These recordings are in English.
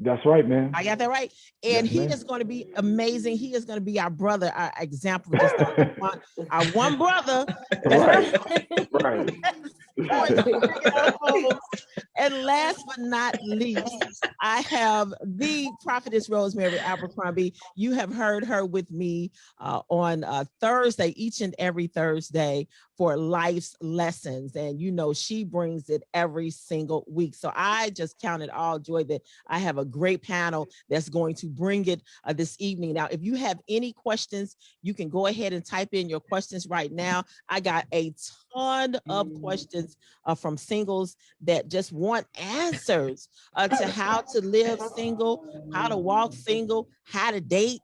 That's right, man. I got that right. And Yes, he ma'am. is going to be amazing. He is going to be our brother, our example, just our one brother that's Right. Right. going to bring it home. And last but not least, I have the Prophetess Rosemary Abercrombie. You have heard her with me on Thursday, each and every Thursday for life's lessons. And you know, she brings it every single week. So I just count it all joy that I have a great panel that's going to bring it this evening. Now, if you have any questions, you can go ahead and type in your questions right now. I got a ton of questions from singles that just want answers to how to live single, how to walk single, how to date,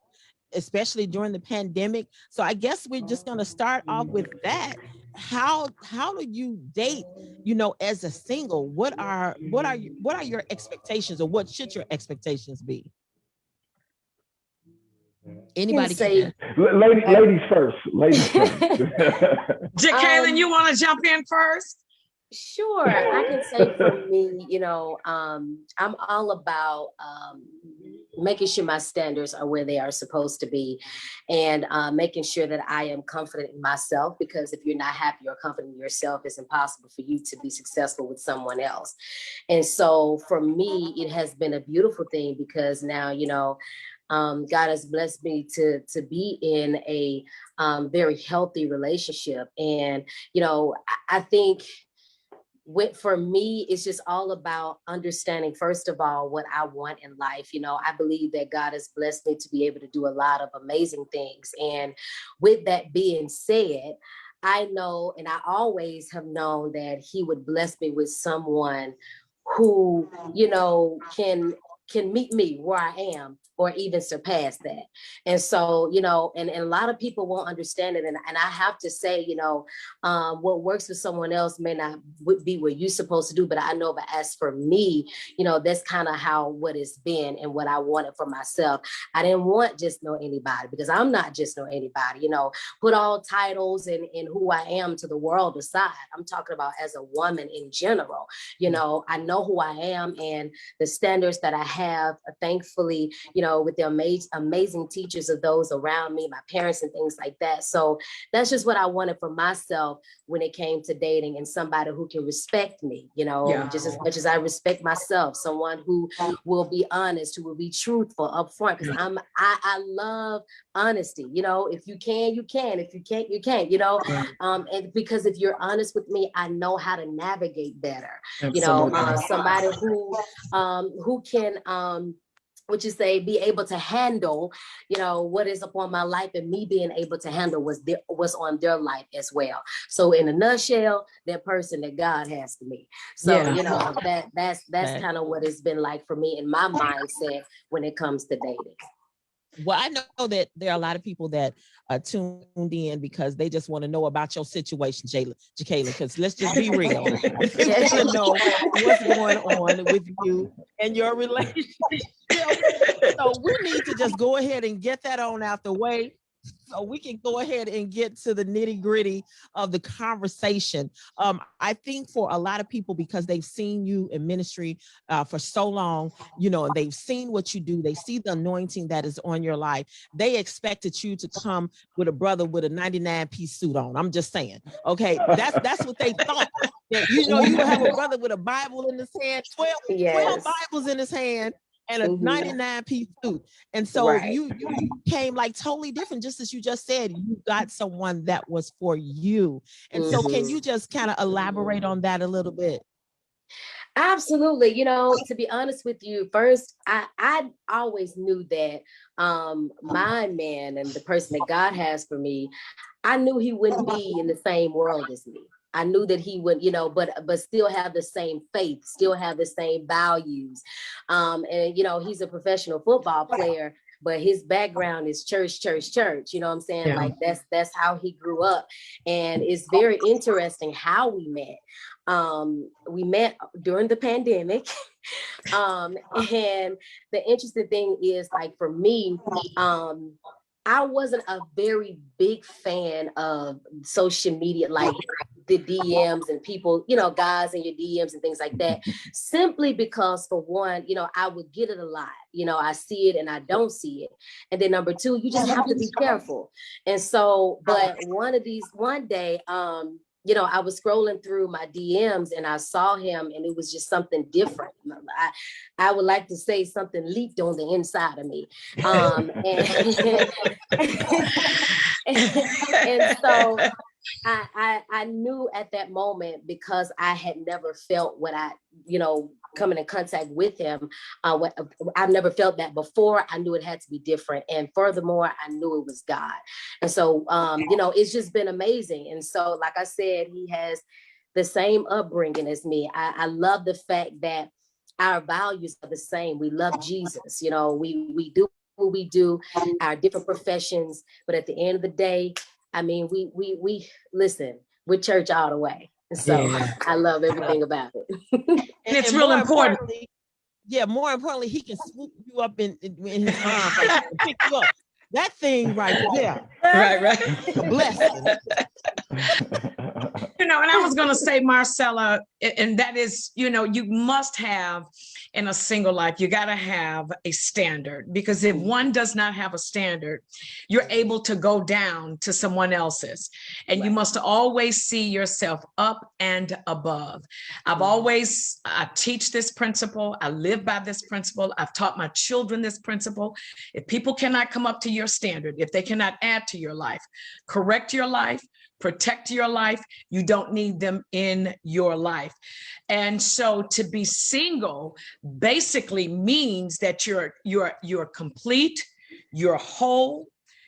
especially during the pandemic. So I guess we're just going to start off with that. How do you date, you know, as a single? What are your expectations, or what should your expectations be? Can Anybody say, can. Ladies first. Ladies first. Jekalyn, you want to jump in first? Sure, I can say for me, I'm all about making sure my standards are where they are supposed to be, and making sure that I am confident in myself, because if you're not happy or confident in yourself, it's impossible for you to be successful with someone else. And so for me, it has been a beautiful thing, because now, God has blessed me to be in a very healthy relationship. And, I think for me, it's just all about understanding, first of all, what I want in life. I believe that God has blessed me to be able to do a lot of amazing things. And with that being said, I know, and I always have known, that he would bless me with someone who, can meet me where I am, or even surpass that. And so, and a lot of people won't understand it. And I have to say, what works for someone else may not be what you're supposed to do. But I know, but as for me, that's kind of what it's been and what I wanted for myself. I didn't want just know anybody, because I'm not just know anybody, put all titles and who I am to the world aside. I'm talking about as a woman in general. I know who I am, and the standards that I have, thankfully, with the amazing teachers of those around me, my parents and things like that. So that's just what I wanted for myself when it came to dating, and somebody who can respect me, just as much as I respect myself, someone who will be honest, who will be truthful upfront, because I love honesty. If you can, you can. If you can't, you can't, and because if you're honest with me, I know how to navigate better. Somebody who can which is be able to handle, what is upon my life, and me being able to handle what's on their life as well. So in a nutshell, that person that God has for me. So, that's kind of what it's been like for me in my mindset when it comes to dating. Well, I know that there are a lot of people that tuned in because they just want to know about your situation, Jekalyn, because let's just be real. They want to know what's going on with you and your relationship. So we need to just go ahead and get that on out the way, so we can go ahead and get to the nitty gritty of the conversation. I think for a lot of people, because they've seen you in ministry for so long, and they've seen what you do, they see the anointing that is on your life. They expected you to come with a brother with a 99-piece suit on. I'm just saying, okay, that's what they thought. That, you would have a brother with a Bible in his hand, 12 Bibles in his hand, and a 99-piece suit. And so you came like totally different, just as you just said. You got someone that was for you. And so can you just kind of elaborate on that a little bit? Absolutely. To be honest with you, first, I always knew that my man and the person that God has for me, I knew he wouldn't be in the same world as me. I knew that he would, but still have the same faith, still have the same values. And, he's a professional football player, but his background is church. You know what I'm saying? Yeah. Like that's how he grew up. And it's very interesting how we met. We met during the pandemic. And the interesting thing is, like, for me, I wasn't a very big fan of social media, like the DMs and people, you know, guys in your DMs and things like that, simply because for one, you know, I would get it a lot. You know, I see it and I don't see it. And then number two, you just have to be careful. And so, but one day, you know, I was scrolling through my DMs and I saw him and it was just something different. I would like to say something leaped on the inside of me. And so I knew at that moment, because I had never felt what I, you know, coming in contact with him, I've never felt that before. I knew it had to be different. And furthermore, I knew it was God. And so, you know, it's just been amazing. And so, like I said, he has the same upbringing as me. I love the fact that our values are the same. We love Jesus. You know, we do what we do, our different professions, but at the end of the day, I mean, we listen, we're church all the way. So I love everything about it. And it's real important. Yeah, more importantly, he can swoop you up in his arms, like, pick you up. That thing right there. Right. A blessing. You know, and I was going to say, Marcella, and that is, you know, you must have in a single life, you got to have a standard, because if one does not have a standard, you're able to go down to someone else's, and you must always see yourself up and above. I teach this principle. I live by this principle. I've taught my children this principle. If people cannot come up to your standard, if they cannot add to your life, correct your life, protect your life, you don't need them in your life. And so to be single basically means that you're complete, you're whole,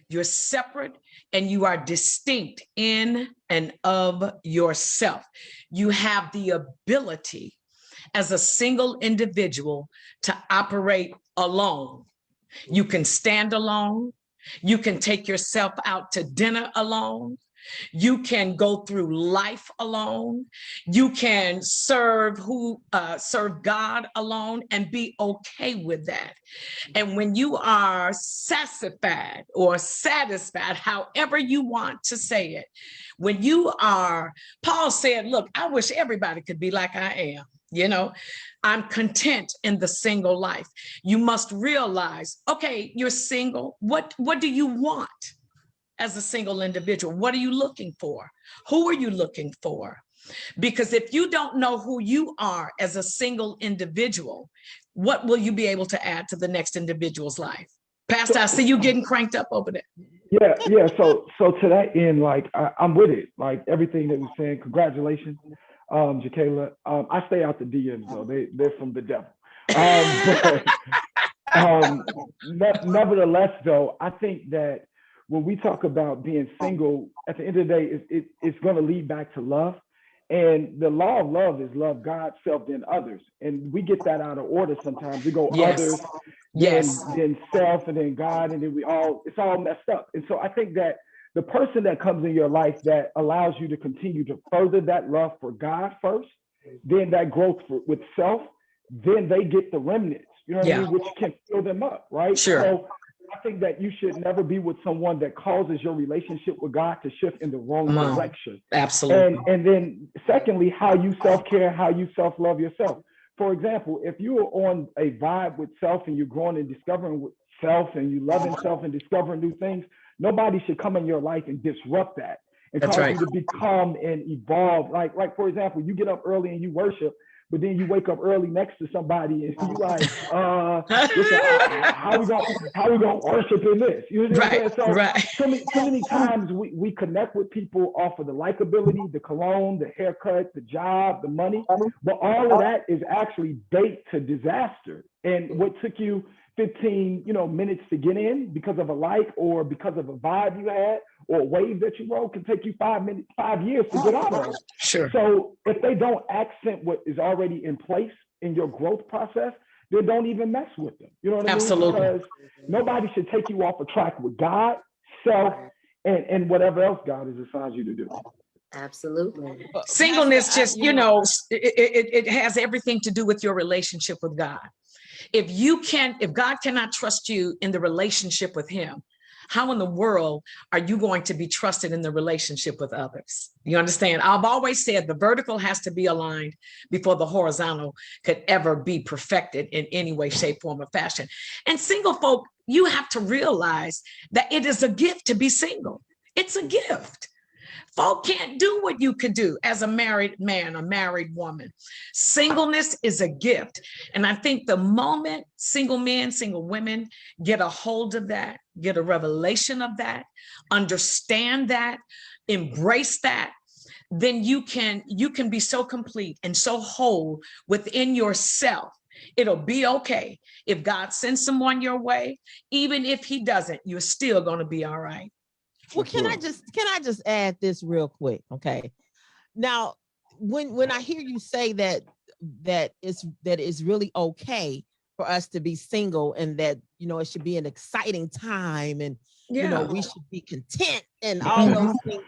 you're separate, and you are distinct in and of yourself. You have the ability as a single individual to operate alone. You can stand alone. You can take yourself out to dinner alone. You can go through life alone. You can serve God alone and be okay with that. And when you are satisfied, however you want to say it, when you are, Paul said, look, I wish everybody could be like I am. You know, I'm content in the single life. You must realize, okay, you're single. What do you want? As a single individual, what are you looking for? Who are you looking for? Because if you don't know who you are as a single individual, what will you be able to add to the next individual's life? Pastor, I see you getting cranked up over there. Yeah. So to that end, like I'm with it. Like everything that you're saying, congratulations, Jekalyn. I stay out the DMs though. They're from the devil. Nevertheless, though, I think that when we talk about being single, at the end of the day, it's going to lead back to love. And the law of love is love God, self, then others. And we get that out of order sometimes. We go others, then self, and then God, and then it's all messed up. And so I think that the person that comes in your life that allows you to continue to further that love for God first, then that growth with self, then they get the remnants, you know what I mean, which can fill them up, right? Sure. So I think that you should never be with someone that causes your relationship with God to shift in the wrong direction. Absolutely. And then secondly, how you self-care, how you self-love yourself. For example, if you are on a vibe with self and you're growing and discovering self and you loving self and discovering new things, nobody should come in your life and disrupt that and cause you to become and evolve. Like for example, you get up early and you worship, but then you wake up early next to somebody and you like, listen, how we gonna worship in this? You know what I'm saying? So many times we connect with people off of the likability, the cologne, the haircut, the job, the money, but all of that is actually bait to disaster. And what took you 15 minutes to get in because of a like or because of a vibe you had or a wave that you rode can take you 5 years to get out of it. Sure. So if they don't accent what is already in place in your growth process, then don't even mess with them. You know what I mean? Absolutely. Because nobody should take you off a track with God, self, and whatever else God has assigned you to do. Absolutely. Singleness just, it has everything to do with your relationship with God. If God cannot trust you in the relationship with him, how in the world are you going to be trusted in the relationship with others? You understand? I've always said the vertical has to be aligned before the horizontal could ever be perfected in any way, shape, form, or fashion. And single folk, you have to realize that it is a gift to be single. It's a gift. Folk can't do what you could do as a married man, a married woman. Singleness is a gift. And I think the moment single men, single women get a hold of that, get a revelation of that, understand that, embrace that, then you can be so complete and so whole within yourself. It'll be okay. If God sends someone your way, even if he doesn't, you're still going to be all right. Well, can I just add this real quick? Okay. Now, when I hear you say that it's really okay for us to be single, and that, you know, it should be an exciting time, and you know, we should be content and all those things.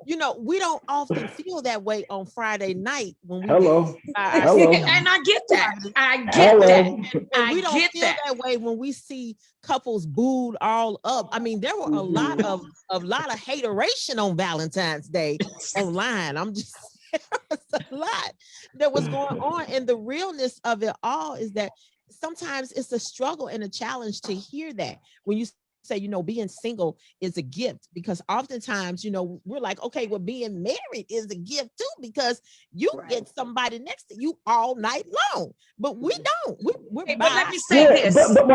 You know, we don't often feel that way on Friday night when we Hello. And I get that. I get that. And we don't feel that way when we see couples booed all up. I mean, there were a lot of hateration on Valentine's Day online. I'm just a lot that was going on. And the realness of it all is that sometimes it's a struggle and a challenge to hear that when you say, you know, being single is a gift, because oftentimes, you know, we're like, okay, well, being married is a gift too, because you get somebody next to you all night long, but we don't. We're but let me say this. Let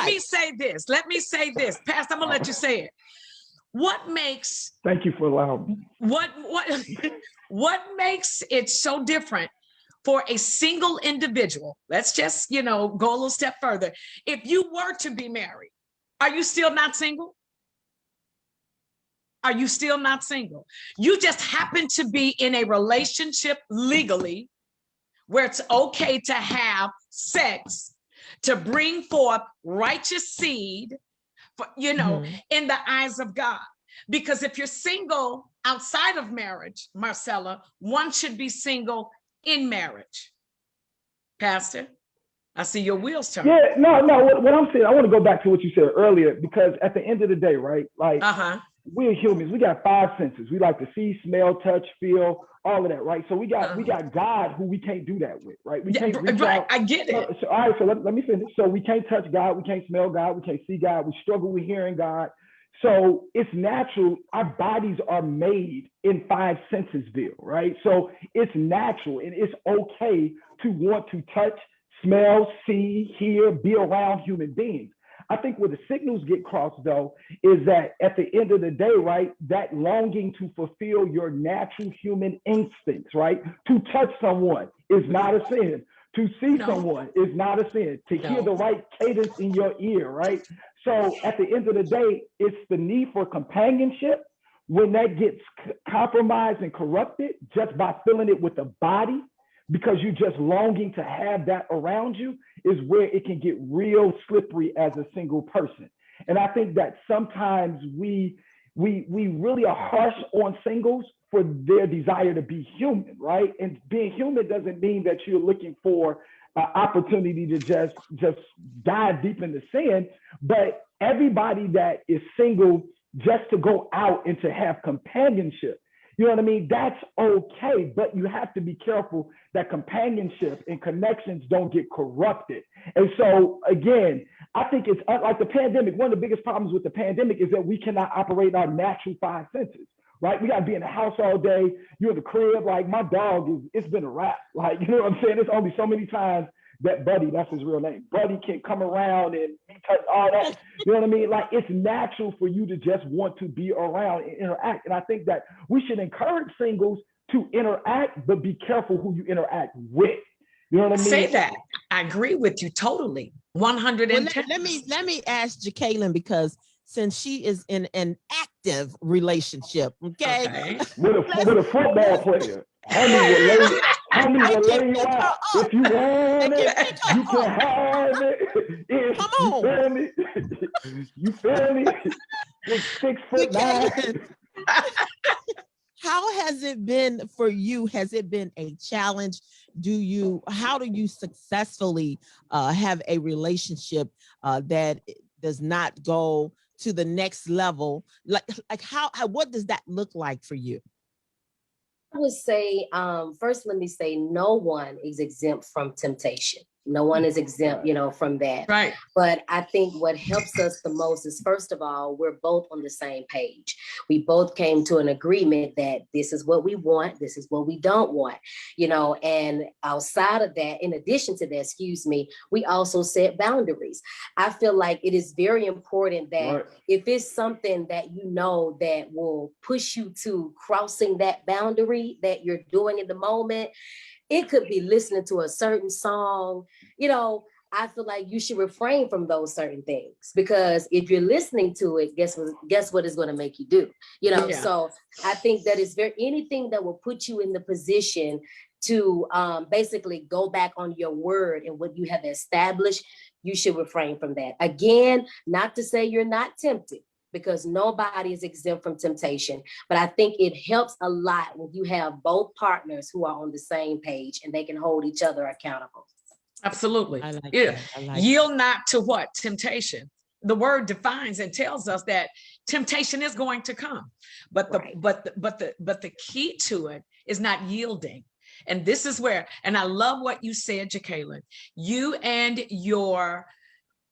me say this. Let me say this. Pastor, I'm gonna let you say it. What makes Thank you for allowing me. What makes it so different for a single individual? Let's just, you know, go a little step further. If you were to be married, are you still not single? Are you still not single? You just happen to be in a relationship legally where it's okay to have sex, to bring forth righteous seed, for, you know, in the eyes of God. Because if you're single outside of marriage, Marcella, one should be single in marriage. Pastor, I see your wheels turning. Yeah, no. What I'm saying, I want to go back to what you said earlier, because at the end of the day, right? Like, we're humans. We got 5 senses. We like to see, smell, touch, feel, all of that, right? So we got God, who we can't do that with, right? We can't reach out. I get it. So, all right, so let me finish. So we can't touch God. We can't smell God. We can't see God. We struggle with hearing God. So it's natural. Our bodies are made in 5 sensesville, right? So it's natural and it's okay to want to touch, smell, see, hear, be around human beings. I think where the signals get crossed, though, is that at the end of the day, right, that longing to fulfill your natural human instincts, right? To touch someone is not a sin. To see someone is not a sin. To hear the right cadence in your ear, right? So at the end of the day, it's the need for companionship. When that gets compromised and corrupted just by filling it with the body, because you're just longing to have that around you, is where it can get real slippery as a single person. And I think that sometimes we really are harsh on singles for their desire to be human, right? And being human doesn't mean that you're looking for an opportunity to just dive deep into sin, but everybody that is single just to go out and to have companionship, you know what I mean? That's okay, but you have to be careful that companionship and connections don't get corrupted. And so again, I think it's like the pandemic. One of the biggest problems with the pandemic is that we cannot operate our natural 5 senses, right? We got to be in the house all day. You're in the crib. Like my dog it's been a wrap. Like, you know what I'm saying? There's only so many times that Buddy, that's his real name, Buddy can come around and touch all that. You know what I mean? Like, it's natural for you to just want to be around and interact. And I think that we should encourage singles to interact, but be careful who you interact with. You know what I mean? Say that. I agree with you totally. 110. Well, let me ask Jekalyn, because since she is in an active relationship, okay? With a football player. Homie will lay you out. If you want it, you can have it. Come on. You feel me? It's 6'9". How has it been for you? Has it been a challenge? How do you successfully have a relationship that does not go to the next level? Like how what does that look like for you? I would say, first, let me say, no one is exempt from temptation. No one is exempt, from that. Right. But I think what helps us the most is, first of all, we're both on the same page. We both came to an agreement that this is what we want, this is what we don't want, and outside of that, in addition to that, we also set boundaries. I feel like it is very important that if it's something that that will push you to crossing that boundary that you're doing in the moment, it could be listening to a certain song, I feel like you should refrain from those certain things, because if you're listening to it, guess what it's going to make you do, Yeah. So I think that is anything that will put you in the position to basically go back on your word and what you have established, you should refrain from that. Again, not to say you're not tempted, because nobody is exempt from temptation. But I think it helps a lot when you have both partners who are on the same page and they can hold each other accountable. Absolutely. I like Yeah. that. I like Yield not to what? Temptation. The word defines and tells us that temptation is going to come. But the key to it is not yielding. And this is where, and I love what you said, Jekalyn. You and your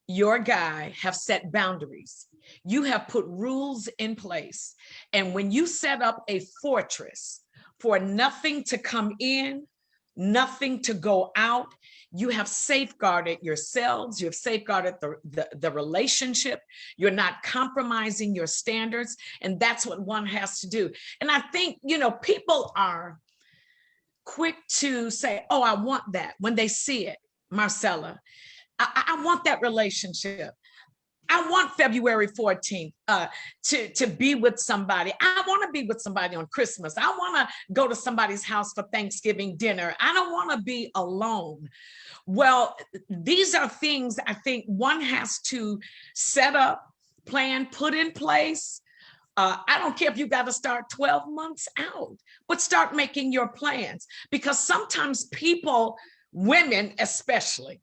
guy have set boundaries. You have put rules in place. And when you set up a fortress for nothing to come in, nothing to go out, you have safeguarded yourselves, you have safeguarded the relationship, you're not compromising your standards, and that's what one has to do. And I think, people are quick to say, oh, I want that when they see it, Marcella. I want that relationship. I want February 14th to be with somebody. I want to be with somebody on Christmas. I want to go to somebody's house for Thanksgiving dinner. I don't want to be alone. Well, these are things I think one has to set up, plan, put in place. I don't care if you got to start 12 months out, but start making your plans, because sometimes people, women especially,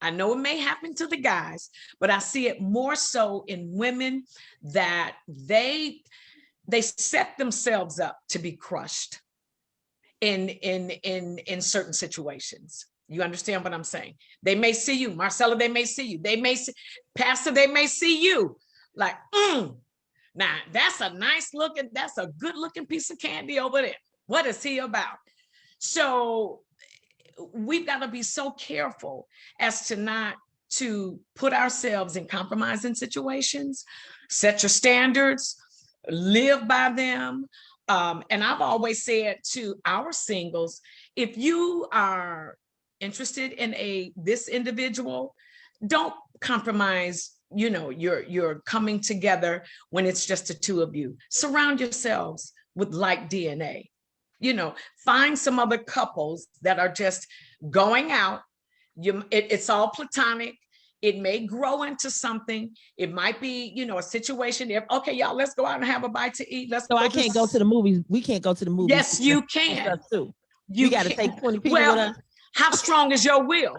I know it may happen to the guys, but I see it more so in women, that they set themselves up to be crushed in certain situations. You understand what I'm saying? They may see you, Marcella, they may see you. They may see, Pastor, they may see you like, now that's a that's a good looking piece of candy over there. What is he about? So we've got to be so careful as to not to put ourselves in compromising situations. Set your standards, live by them. And I've always said to our singles, if you are interested in this individual, don't compromise, you're coming together when it's just the two of you. Surround yourselves with like DNA. Find some other couples that are just going out. It's all platonic. It may grow into something. It might be, a situation. Okay, y'all, let's go out and have a bite to eat. So I can't go to the movies. We can't go to the movies. Yes, you can. Too. You got to take 20 people with us. How strong is your will?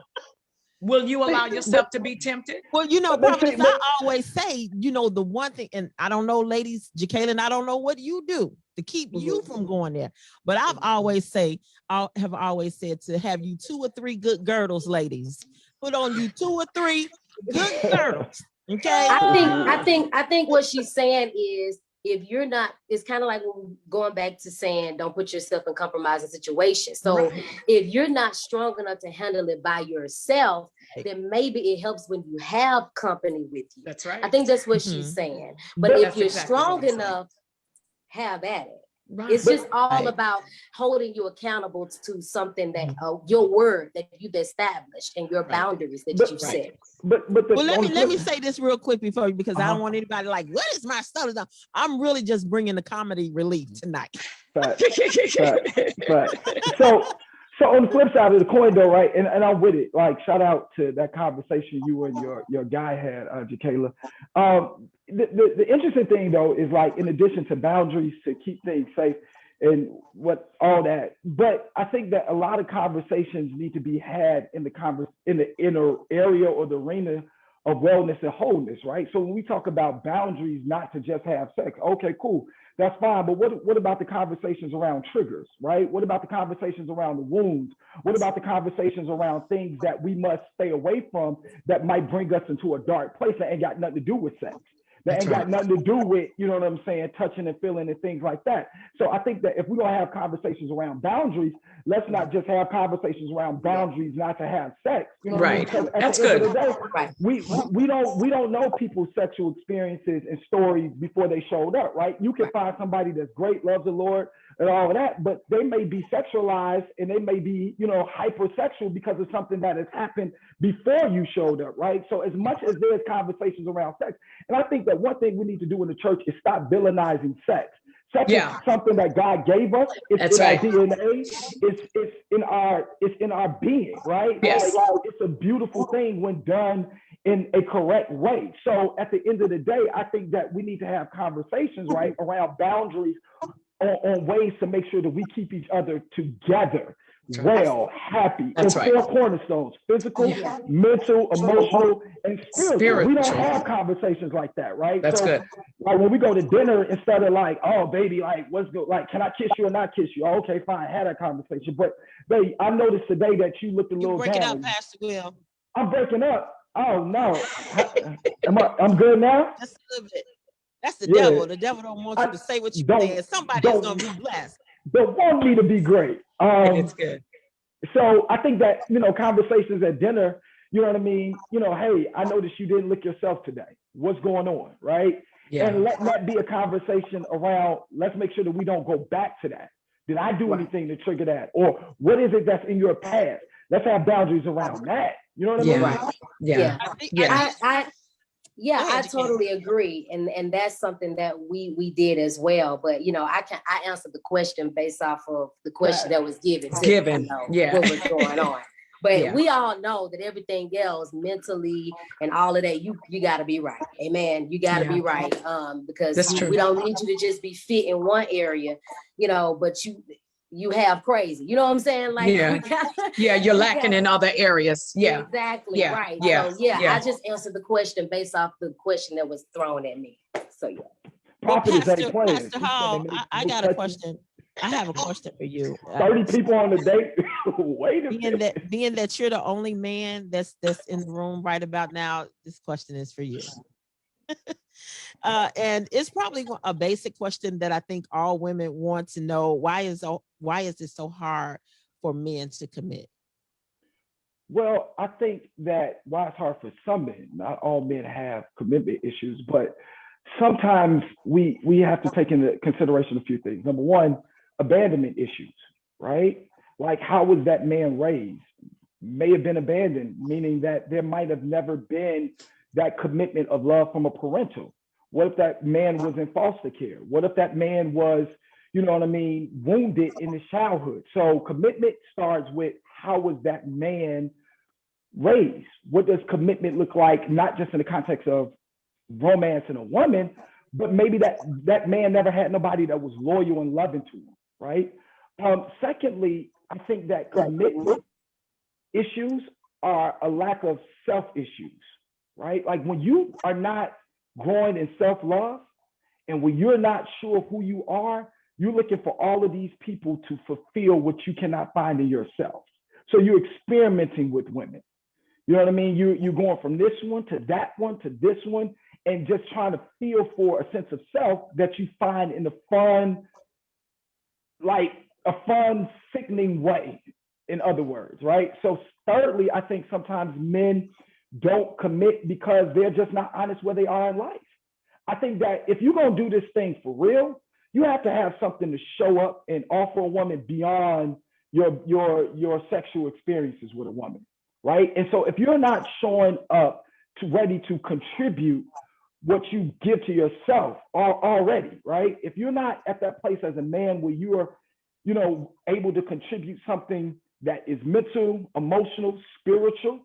Will you allow yourself to be tempted? Well, Prophetess, I always say, the one thing, and I don't know, ladies, Jekalyn, I don't know what you do to keep you from going there. But I have always said to have you 2 or 3 good girdles, ladies. Put on you 2 or 3 good girdles. Okay. I think what she's saying is, if you're not, it's kind of like going back to saying, don't put yourself in compromising situations. So if you're not strong enough to handle it by yourself, then maybe it helps when you have company with you. That's right. I think that's what she's saying. But if you're strong enough, have at it. Right. It's just all about holding you accountable to something that your word that you've established and your boundaries that you've set. But let me say this real quick before, because I don't want anybody like, what is my stuff? I'm really just bringing the comedy relief tonight. Right. So on the flip side of the coin, though, right? And I'm with it. Like, shout out to that conversation you and your guy had, Jekalyn. The interesting thing, though, is like, in addition to boundaries to keep things safe and all that, but I think that a lot of conversations need to be had in the inner area or the arena of wellness and wholeness, right? So when we talk about boundaries, not to just have sex, okay, cool, that's fine. But what about the conversations around triggers, right? What about the conversations around the wounds? What about the conversations around things that we must stay away from that might bring us into a dark place that ain't got nothing to do with sex? That ain't got nothing to do with, you know what I'm saying, touching and feeling and things like that. So I think that if we're gonna have conversations around boundaries, let's not just have conversations around boundaries not to have sex. You know what I mean? Because at the end of the day, we don't know people's sexual experiences and stories before they showed up, right? You can find somebody that's great, loves the Lord and all of that, but they may be sexualized and they may be, you know, hypersexual because of something that has happened before you showed up, right? So as much as there's conversations around sex, and I think that one thing we need to do in the church is stop villainizing sex. Sex is something that God gave us. It's in our DNA. It's in our being, right? Yes. Like, it's a beautiful thing when done in a correct way. So at the end of the day, I think that we need to have conversations, right, around boundaries on ways to make sure that we keep each other together, well, happy, and 4 cornerstones: physical, mental, emotional, and spiritual. We don't have conversations like that, right? That's so, good. Like when we go to dinner, instead of like, oh, baby, like, what's good? Like, can I kiss you or not kiss you? Oh, okay, fine, had that conversation. But, babe, I noticed today that you looked a little down. Break it up, Pastor Will. I'm breaking up. Oh, no. I'm good now? Just a little bit. That's the devil. The devil don't want you to say what you saying. Somebody's going to be blessed. Don't want me to be great. It's good. So I think that, you know, conversations at dinner, you know what I mean? You know, hey, I noticed you didn't lick yourself today. What's going on, right? Yeah. And let that be a conversation around, let's make sure that we don't go back to that. Did I do anything to trigger that? Or what is it that's in your past? Let's have boundaries around that. You know what I mean? I totally agree, and that's something that we did as well. But you know, I answered the question based off of the question that was given. You know, what was going on. But we all know that everything else, mentally and all of that, you got to be right. Amen. You got to be right, because we don't need you to just be fit in one area, you know, but you have crazy. You know what I'm saying? Like, you're lacking in other areas. Yeah, exactly. Right. So I just answered the question based off the question that was thrown at me. So Well, Pastor Hall, I got a question. I have a question for you. 30 people on the date. Wait a minute. Being that you're the only man that's in the room right about now, this question is for you. And it's probably a basic question that I think all women want to know. Why is it so hard for men to commit? Well, I think that why it's hard for some men, not all men have commitment issues, but sometimes we have to take into consideration a few things. Number one, abandonment issues, right? Like, how was that man raised? May have been abandoned, meaning that there might have never been that commitment of love from a parental. What if that man was in foster care? What if that man was, you know what I mean, wounded in his childhood? So commitment starts with, how was that man raised? What does commitment look like, not just in the context of romance and a woman, but maybe that man never had nobody that was loyal and loving to him, right? Secondly, I think that commitment issues are a lack of self issues, right? Like when you are not growing in self-love and when you're not sure who you are, you're looking for all of these people to fulfill what you cannot find in yourself. So you're experimenting with women. You know what I mean? You're going from this one to that one to this one, and just trying to feel for a sense of self that you find in a fun, sickening way, in other words, right? So thirdly, I think sometimes men don't commit because they're just not honest where they are in life. I think that if you're gonna do this thing for real, you have to have something to show up and offer a woman beyond your sexual experiences with a woman, right? And so if you're not showing up ready to contribute what you give to yourself already, right? If you're not at that place as a man where you are, you know, able to contribute something that is mental, emotional, spiritual,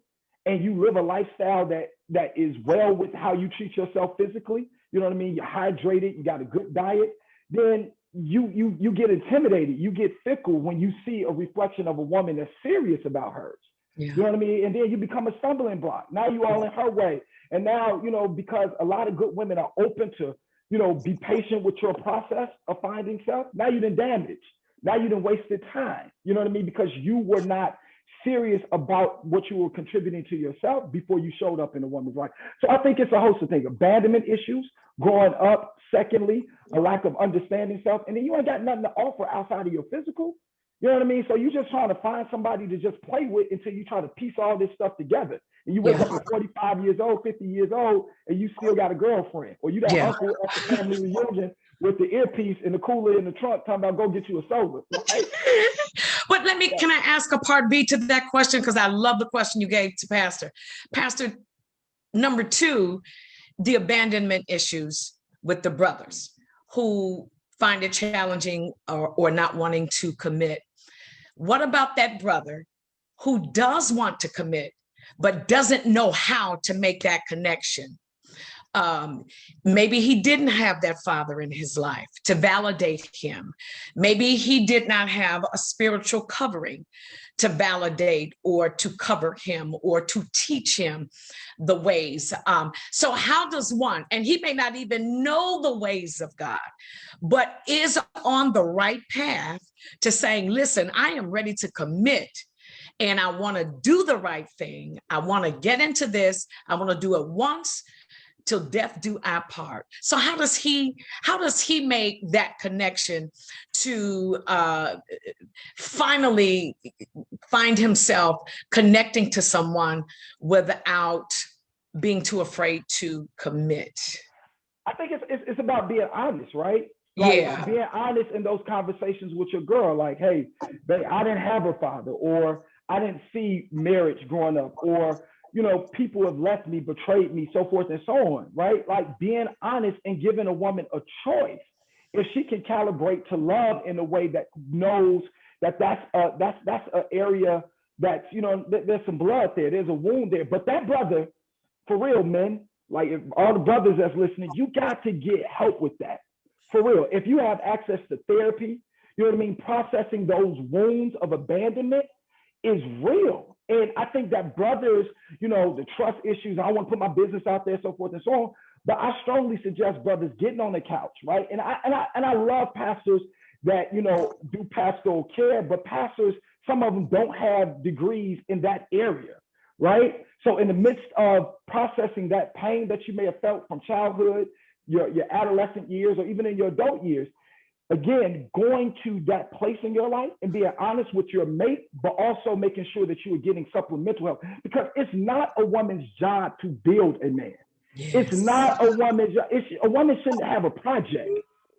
and you live a lifestyle that is well with how you treat yourself physically, you know what I mean? You're hydrated, you got a good diet, then you get intimidated, you get fickle when you see a reflection of a woman that's serious about hers. Yeah. You know what I mean? And then you become a stumbling block. Now you all in her way. And now, you know, because a lot of good women are open to, you know, be patient with your process of finding self. Now you done damaged. Now you done wasted time. You know what I mean? Because you were not serious about what you were contributing to yourself before you showed up in a woman's life. So I think it's a host of things: abandonment issues, growing up. Secondly, a lack of understanding self, and then you ain't got nothing to offer outside of your physical. You know what I mean? So you just trying to find somebody to just play with until you try to piece all this stuff together. And you wake up at 45 years old, 50 years old, and you still got a girlfriend. Or you that uncle at the family reunion with the earpiece and the cooler in the trunk talking about go get you a soda. Right? But can I ask a part B to that question? Because I love the question you gave to Pastor. Pastor, number 2, the abandonment issues with the brothers who find it challenging or not wanting to commit. What about that brother who does want to commit, but doesn't know how to make that connection? Maybe he didn't have that father in his life to validate him. Maybe he did not have a spiritual covering to validate or to cover him or to teach him the ways. So how does one, and he may not even know the ways of God, but is on the right path to saying, listen, I am ready to commit and I want to do the right thing. I want to get into this. I want to do it once till death do our part. So how does he make that connection to finally find himself connecting to someone without being too afraid to commit? I think it's about being honest, right? Like being honest in those conversations with your girl, like, hey, babe, I didn't have a father, or I didn't see marriage growing up, or, you know, people have left me, betrayed me, so forth and so on, right? Like being honest and giving a woman a choice. If she can calibrate to love in a way that knows that that's an area that's, you know, there's some blood there, there's a wound there. But that brother, for real, men, like if all the brothers that's listening, you got to get help with that. For real. If you have access to therapy, you know what I mean? Processing those wounds of abandonment is real. And I think that brothers, you know, the trust issues, I don't want to put my business out there, so forth and so on, but I strongly suggest brothers getting on the couch, right? And I love pastors that, you know, do pastoral care, but pastors, some of them don't have degrees in that area, right? So in the midst of processing that pain that you may have felt from childhood, your adolescent years, or even in your adult years, again, going to that place in your life and being honest with your mate, but also making sure that you are getting supplemental help, because it's not a woman's job to build a man. Yes. It's not a woman's job. A woman shouldn't have a project,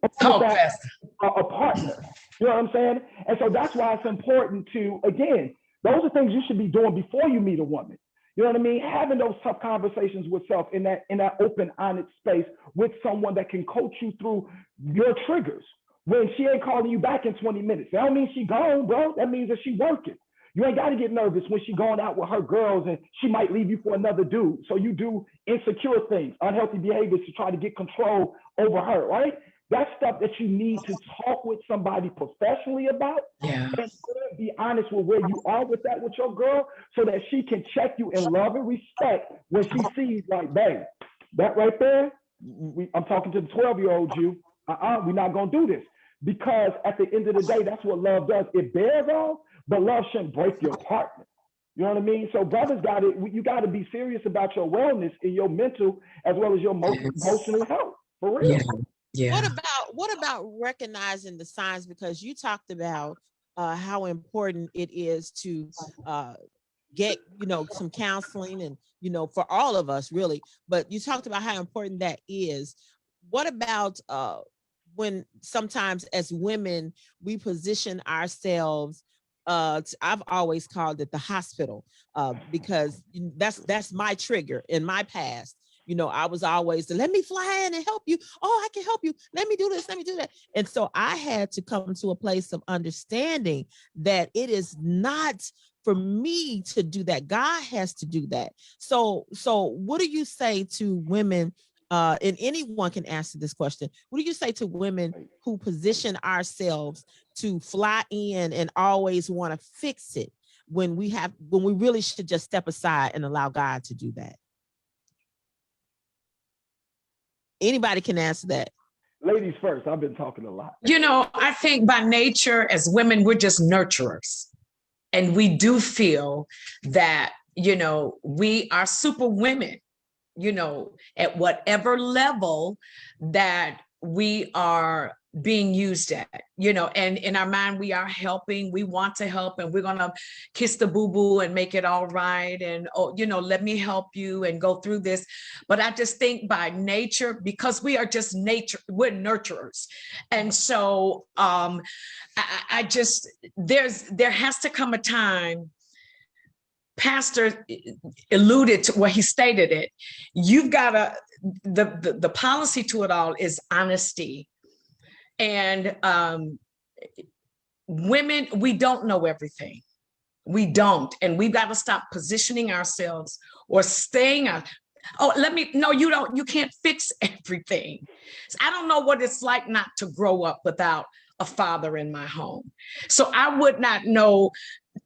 a partner. You know what I'm saying? And so that's why it's important to, again, those are things you should be doing before you meet a woman. You know what I mean? Having those tough conversations with self in that open, honest space with someone that can coach you through your triggers. When she ain't calling you back in 20 minutes, that don't mean she gone, bro. That means that she working. You ain't got to get nervous when she going out with her girls and she might leave you for another dude. So you do insecure things, unhealthy behaviors to try to get control over her, right? That's stuff that you need to talk with somebody professionally about. Yeah. And be honest with where you are with that with your girl, so that she can check you in love and respect when she sees, like, babe, that right there, I'm talking to the 12-year-old you. We're not going to do this. Because at the end of the day, that's what love does. It bears all, but love shouldn't break your partner. You know what I mean? So brothers you got to be serious about your wellness in your mental as well as your emotional health, for real. Yeah. Yeah. What about recognizing the signs? Because you talked about how important it is to get, you know, some counseling, and, you know, for all of us really, but you talked about how important that is. What about when sometimes as women, we position ourselves, I've always called it the hospital, because that's my trigger in my past. You know, I was always, let me fly in and help you. Oh, I can help you. Let me do this. Let me do that. And so I had to come to a place of understanding that it is not for me to do that. God has to do that. So what do you say to women? And anyone can answer this question. What do you say to women who position ourselves to fly in and always want to fix it, when we really should just step aside and allow God to do that? Anybody can answer that. Ladies first. I've been talking a lot. You know, I think by nature as women, we're just nurturers. And we do feel that, you know, we are super women, you know, at whatever level that we are being used at, you know, and in our mind, we are helping, we want to help, and we're going to kiss the boo-boo and make it all right. And, oh, you know, let me help you and go through this. But I just think by nature, because we are just nature, we're nurturers. And so I just, there has to come a time, Pastor alluded to, well, he stated it. You've got to, the policy to it all is honesty. And women, we don't know everything. We don't. And we've got to stop positioning ourselves or staying out. Oh, no, you don't, you can't fix everything. I don't know what it's like not to grow up without a father in my home. So I would not know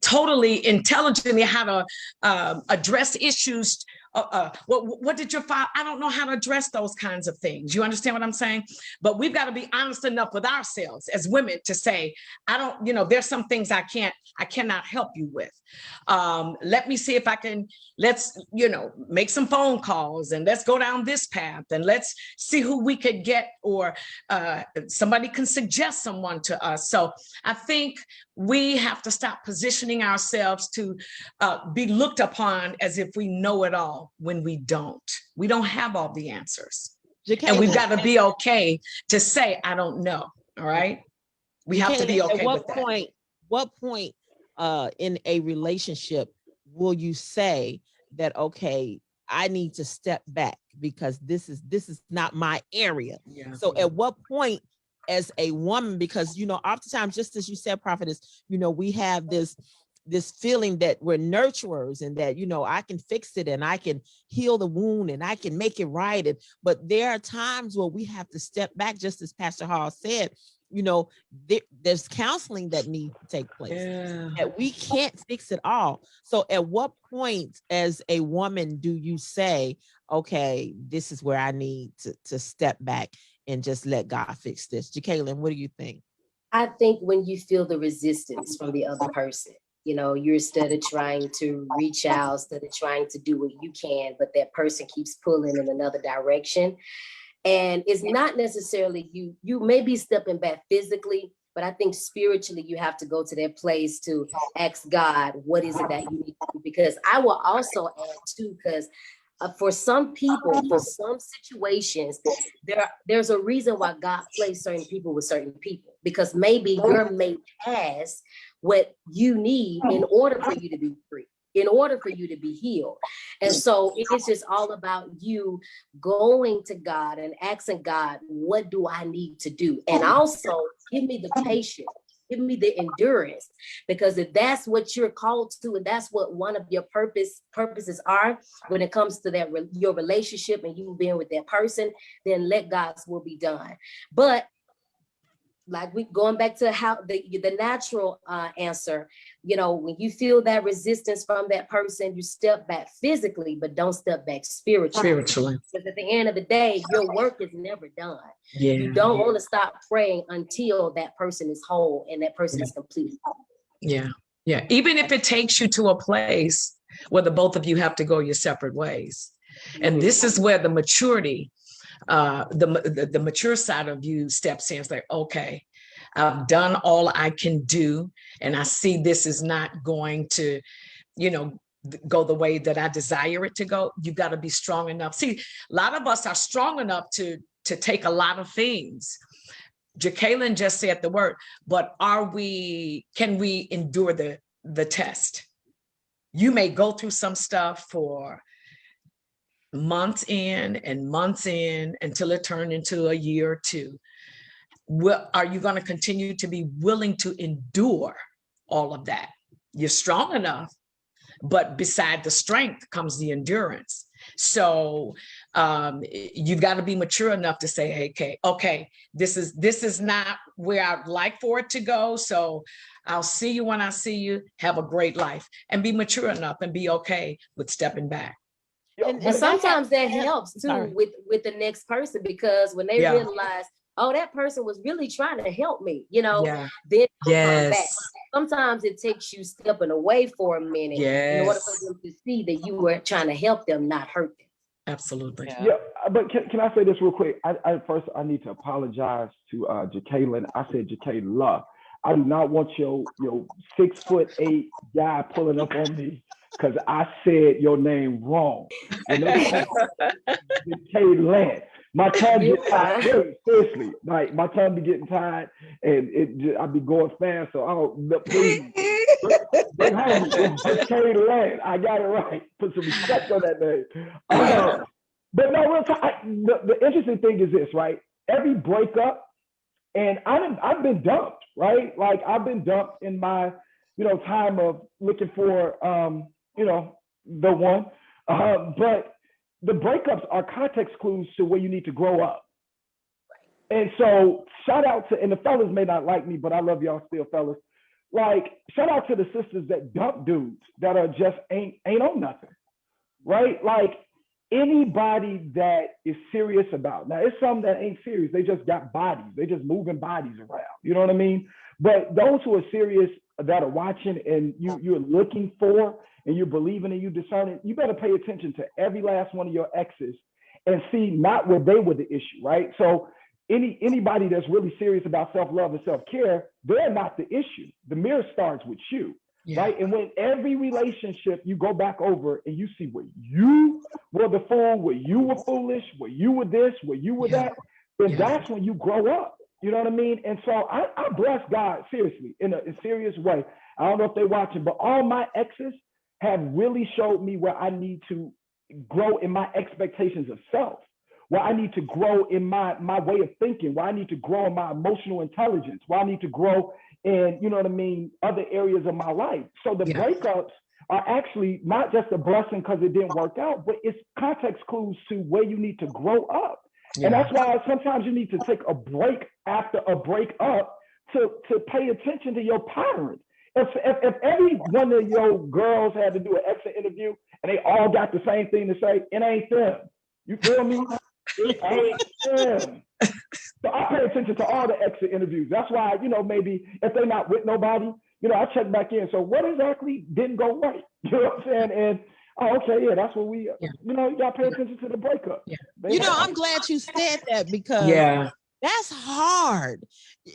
totally intelligently how to address issues. What did your father? I don't know how to address those kinds of things. You understand what I'm saying? But we've got to be honest enough with ourselves as women to say, I don't, you know, there's some things I cannot help you with. Let me see if I can, let's, you know, make some phone calls and let's go down this path and let's see who we could get, or somebody can suggest someone to us. So I think we have to stop positioning ourselves to be looked upon as if we know it all, when we don't. We don't have all the answers. Jekalyn, and we've got to be okay to say, I don't know. All right. We have to be okay with that. What point in a relationship will you say that, okay, I need to step back because this is not my area? Yeah. So at what point as a woman, because, you know, oftentimes, just as you said, Prophetess, you know, we have this feeling that we're nurturers and that, you know, I can fix it and I can heal the wound and I can make it right. But there are times where we have to step back, just as Pastor Hall said, you know, there's counseling that needs to take place. Yeah. That we can't fix it all. So at what point as a woman do you say, okay, this is where I need to step back and just let God fix this? Jekalyn, what do you think? I think when you feel the resistance from the other person, you know, you're instead of trying to reach out, instead of trying to do what you can, but that person keeps pulling in another direction. And it's not necessarily you may be stepping back physically, but I think spiritually you have to go to that place to ask God, what is it that you need to do? Because I will also add too, because for some people, for some situations, there's a reason why God placed certain people with certain people, because maybe your mate has what you need in order for you to be free, in order for you to be healed. And so it's just all about you going to God and asking God, what do I need to do? And also give me the patience, give me the endurance, because if that's what you're called to, and that's what one of your purposes are when it comes to that your relationship and you being with that person, then let God's will be done. But like we going back to how the natural answer, you know, when you feel that resistance from that person, you step back physically, but don't step back spiritually. Because at the end of the day, your work is never done. Yeah. You don't want to stop praying until that person is whole and that person is completely whole. Yeah. Yeah. Even if it takes you to a place where the both of you have to go your separate ways. And this is where the maturity, the mature side of you steps in. It's like, okay, I've done all I can do, and I see this is not going to, you know, go the way that I desire it to go. You got to be strong enough. See, a lot of us are strong enough to take a lot of things. Jekalyn just said the word, but can we endure the test? You may go through some stuff for months in and months in until it turned into a year or two. Are you going to continue to be willing to endure all of that? You're strong enough, but beside the strength comes the endurance. So you've got to be mature enough to say, hey, okay, this is not where I'd like for it to go. So I'll see you when I see you. Have a great life, and be mature enough and be okay with stepping back. And sometimes that helps too with the next person, because when they realize, oh, that person was really trying to help me, you know, then come back. Sometimes it takes you stepping away for a minute in order for them to see that you were trying to help them, not hurt them. Absolutely. Yeah, but can I say this real quick? First, I need to apologize to Jekalyn. I said Jekalyn. I do not want your 6'8" guy pulling up on me because I said your name wrong. You know, Jekalyn. My tongue gets tired. Seriously, like my tongue be getting tired, and I be going fast. So I don't. Please, bring home Jekalyn. I got it right. Put some respect on that name. But no, real talk, the interesting thing is this, right? Every breakup, and I've been dumped, right? Like I've been dumped in my, time of looking for, the one. But the breakups are context clues to where you need to grow up. And so shout out to, and the fellas may not like me, but I love y'all still, fellas. Like shout out to the sisters that dump dudes that are just ain't on nothing, right? Like anybody that is serious about, now it's some that ain't serious, they just got bodies, they just moving bodies around, you know what I mean? But those who are serious, that are watching, and you're looking for, and you're believing, and you discerning, you better pay attention to every last one of your exes and see not where they were the issue, right? So anybody that's really serious about self-love and self-care, they're not the issue. The mirror starts with you. Right. And when every relationship you go back over and you see where you were the fool, where you were foolish, where you were this, where you were that, then that's when you grow up. You know what I mean? And so I bless God, seriously, in a serious way. I don't know if they're watching, but all my exes have really showed me where I need to grow in my expectations of self, where I need to grow in my way of thinking, where I need to grow in my emotional intelligence, where I need to grow in, you know what I mean, other areas of my life. So the breakups are actually not just a blessing because it didn't work out, but it's context clues to where you need to grow up. And that's why sometimes you need to take a break after a breakup to pay attention to your patterns. If every one of your girls had to do an exit interview and they all got the same thing to say, it ain't them. You feel me? It ain't them. So I pay attention to all the exit interviews. That's why, maybe if they're not with nobody, I check back in. So what exactly didn't go right? You know what I'm saying? And okay, that's what we, you gotta pay attention to the breakup. I'm glad you said that, because that's hard.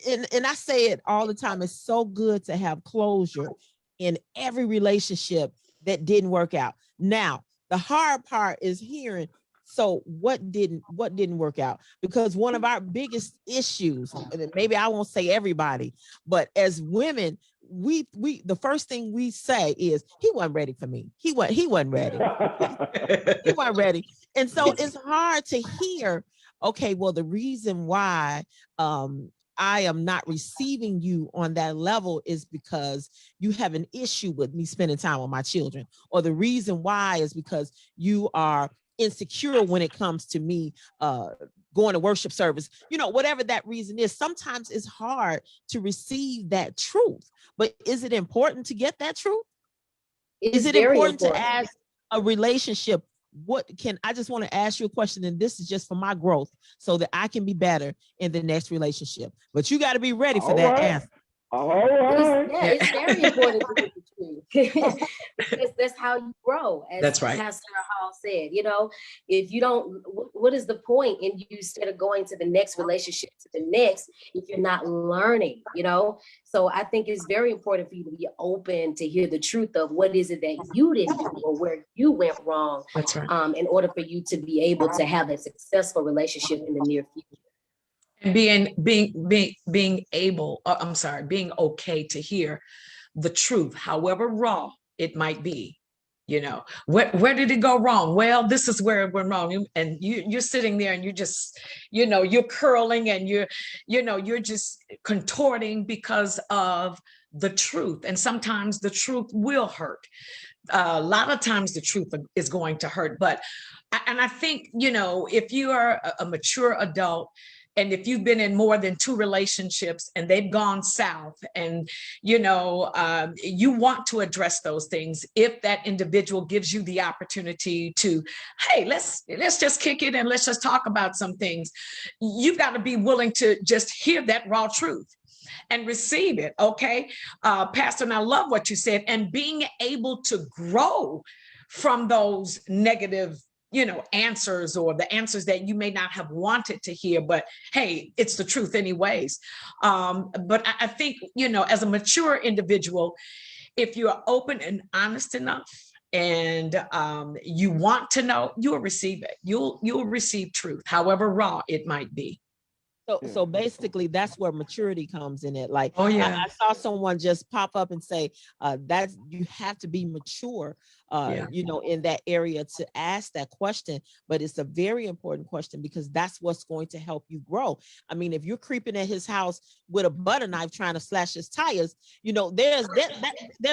And I say it all the time. It's so good to have closure in every relationship that didn't work out. Now, the hard part is hearing, so what didn't work out? Because one of our biggest issues, and maybe I won't say everybody, but as women, we the first thing we say is, he wasn't ready for me. He wasn't ready. He wasn't ready. And so it's hard to hear, okay, well, the reason why I am not receiving you on that level is because you have an issue with me spending time with my children, or the reason why is because you are insecure when it comes to me going to worship service, whatever that reason is. Sometimes it's hard to receive that truth, but is it important to get that truth? Is it important to ask a relationship? I just want to ask you a question, and this is just for my growth so that I can be better in the next relationship, but you got to be ready for that answer. All right. It's very important to get the truth. because that's how you grow. As that's right. Pastor Hall said, if you don't, what is the point in you instead of going to the next relationship to the next if you're not learning, So I think it's very important for you to be open to hear the truth of what is it that you didn't do or where you went wrong. That's right. In order for you to be able to have a successful relationship in the near future. And being okay to hear the truth, however raw it might be. Where did it go wrong? Well, this is where it went wrong. And you're sitting there and you just, you're curling and you're just contorting because of the truth. And sometimes the truth will hurt. a lot of times the truth is going to hurt. But, and I think, you know, if you are a mature adult, and if you've been in more than 2 relationships and they've gone south, and, you know, you want to address those things, if that individual gives you the opportunity to, hey, let's just kick it and let's just talk about some things, you've got to be willing to just hear that raw truth and receive it. Okay. Pastor, and I love what you said, and being able to grow from those negative, you know, answers, or the answers that you may not have wanted to hear, but hey, it's the truth anyways. But I think, you know, as a mature individual, if you're open and honest enough, and you want to know, you'll receive it. You'll receive truth, however raw it might be. So basically, that's where maturity comes in it. Like, Oh, yeah. I saw someone just pop up and say that you have to be mature, you know, in that area to ask that question. But it's a very important question, because that's what's going to help you grow. I mean, if you're creeping at his house with a butter knife trying to slash his tires, you know, there's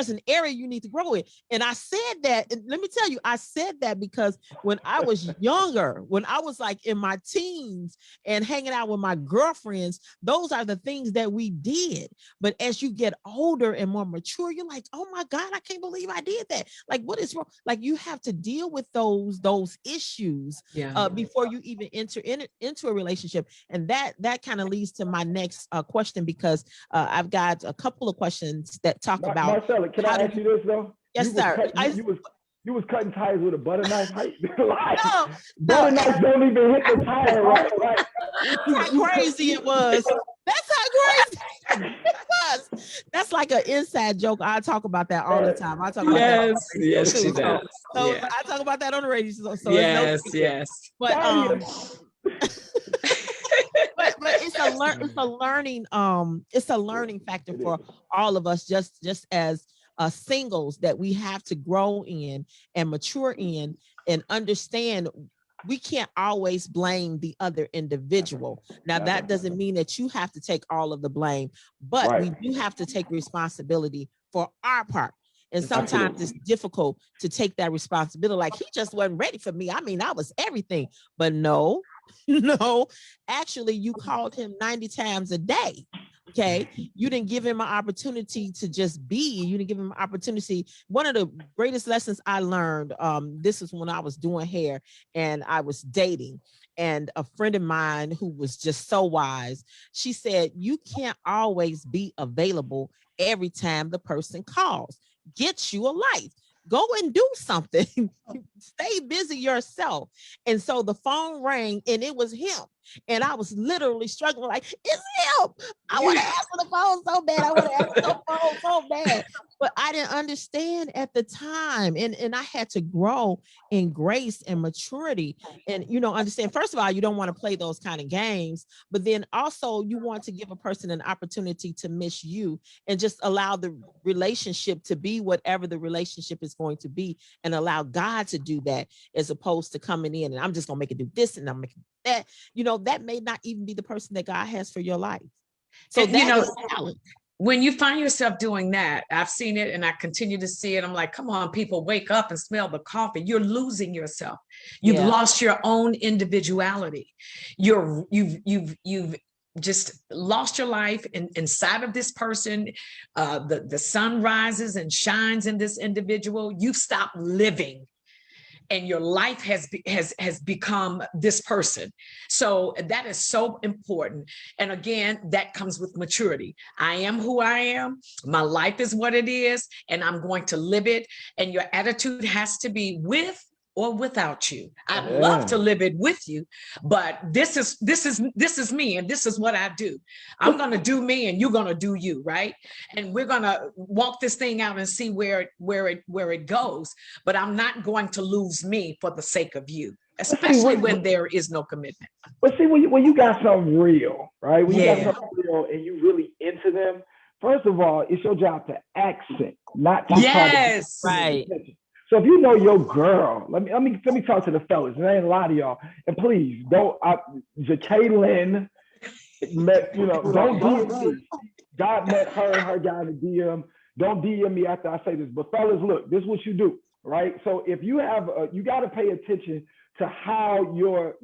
an area you need to grow in. And I said that, and let me tell you, I said that because when I was younger, when I was like in my teens and hanging out with my girlfriends, those are the things that we did. But as you get older and more mature, you're like, oh my God, I can't believe I did that. Like, what is wrong? Like, you have to deal with those issues before you even enter into a relationship. And that kind of leads to my next question, because I've got a couple of questions that talk about. Marcella, can I ask you this though? Yes, sir. You was cutting tires with a butter knife, right? Like, no, butter knives don't even hit the tire, right? That's how crazy it was. That's how crazy it was. That's like an inside joke. I talk about that all the time. I talk about that. Yes, she does. So I talk about that on the radio. So yes. But but it's a learning factor for all of us, just as singles, that we have to grow in and mature in and understand. We can't always blame the other individual. Now, that doesn't mean that you have to take all of the blame, but we do have to take responsibility for our part. And sometimes it's difficult to take that responsibility. Like, he just wasn't ready for me. I mean, I was everything, but no, actually, you called him 90 times a day. Okay. You didn't give him an opportunity to just be. You didn't give him an opportunity. One of the greatest lessons I learned, this is when I was doing hair and I was dating. And a friend of mine who was just so wise, she said, you can't always be available every time the person calls. Get you a life. Go and do something. Stay busy yourself. And so the phone rang and it was him. And I was literally struggling, like, it's him. I want to answer the phone so bad. I want to answer the phone so bad. But I didn't understand at the time. And I had to grow in grace and maturity. And, you know, understand, first of all, you don't want to play those kind of games. But then also you want to give a person an opportunity to miss you and just allow the relationship to be whatever the relationship is going to be, and allow God to do that, as opposed to coming in and I'm just going to make it do this and I'm making that. You know, that may not even be the person that God has for your life. So and, that is talent. When you find yourself doing that, I've seen it and I continue to see it. I'm like, come on, people, wake up and smell the coffee. You're losing yourself. You've lost your own individuality. You've just lost your life inside of this person. The sun rises and shines in this individual. You've stopped living. And your life has become this person. So that is so important. And again, that comes with maturity. I am who I am. My life is what it is, and I'm going to live it. And your attitude has to be with or without you. I'd love to live it with you, but this is me, and this is what I do. I'm going to do me, and you're going to do you, right? And we're going to walk this thing out and see where it goes. But I'm not going to lose me for the sake of you, especially when there is no commitment. But see, when you got something real, right? When you got something real and you really into them, first of all, it's your job to accent, not to try to right. So if you know your girl, let me talk to the fellas. There ain't a lot of y'all, and please don't. Jekalyn met, don't DM me. God met her got in the DM. Don't DM me after I say this. But fellas, look, this is what you do. right? So if you have, you got to pay attention to how your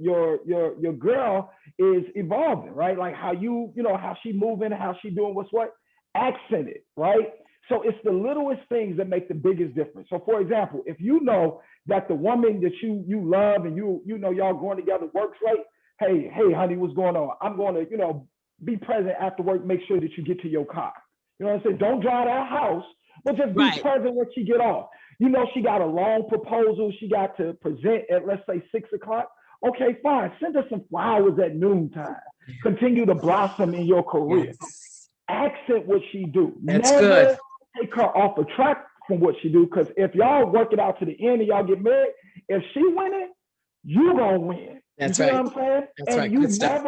girl is evolving, right? Like how how she moving, how she doing, what's what, accent it, right? So it's the littlest things that make the biggest difference. So for example, if you know that the woman that you love and you know y'all going together works late, hey honey, what's going on? I'm going to be present after work. Make sure that you get to your car. You know what I'm saying? Don't drive that house, but just be present when she get off. You know she got a long proposal she got to present at, let's say, 6 o'clock. Okay, fine. Send her some flowers at noontime. Continue to blossom in your career. Yes. Accent what she do. That's Never good. take her off a track from what she do. Because if y'all work it out to the end and y'all get married, if she winning, you gonna win. That's you see right. what I'm saying? That's and right. you Good stuff.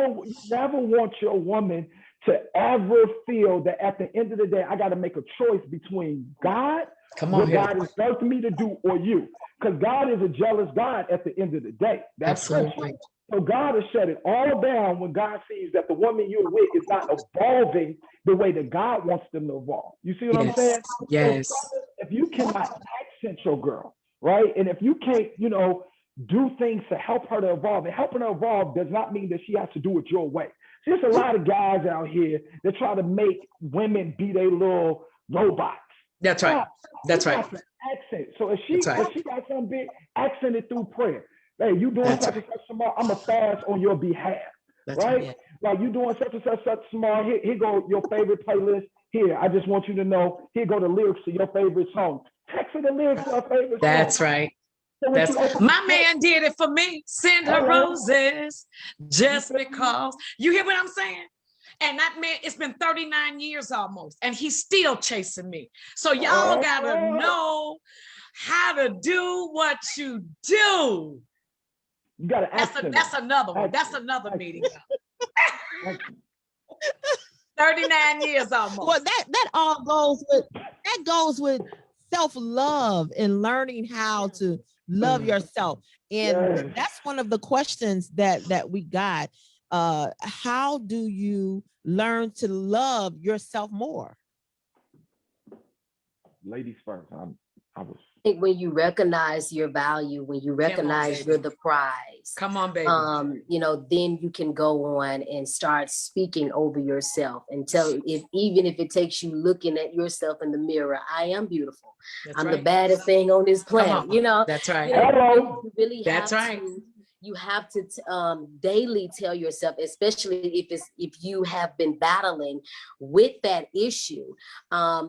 never want your woman to ever feel that at the end of the day, I got to make a choice between God, Come on what here. God is birthing me to do, or you. Because God is a jealous God at the end of the day. That's Absolutely. scripture. So God has shut it all down when God sees that the woman you're with is not evolving the way that God wants them to evolve. You see what I'm saying? Yes. So if you cannot accent your girl, right? And if you can't, do things to help her to evolve, and helping her evolve does not mean that she has to do it your way. There's a lot of guys out here that try to make women be their little robots. That's right. That's right. Accent. So if she got something big, accent it through prayer. Hey, you doing That's such and such tomorrow? I'm gonna fast on your behalf. That's right? Yeah. Like you doing such and such tomorrow. Here go your favorite playlist. Here, I just want you to know. Here go the lyrics to your favorite song. Text her the lyrics to her favorite song. That's right. So My man did it for me. Send her roses just because. You hear what I'm saying? And that man, it's been 39 years almost, and he's still chasing me. So y'all gotta know how to do what you do. You gotta that's another one. That's another meeting. 39 years almost. Well, that all goes with self-love and learning how to love yourself. And that's one of the questions that we got. How do you learn to love yourself more? Ladies first. I think when you recognize your value, when you recognize you're the prize, come on, baby. Then you can go on and start speaking over yourself and even if it takes you looking at yourself in the mirror, I am beautiful. I'm the baddest thing on this planet. That's right. You really That's have right. you have to daily tell yourself, especially if you have been battling with that issue,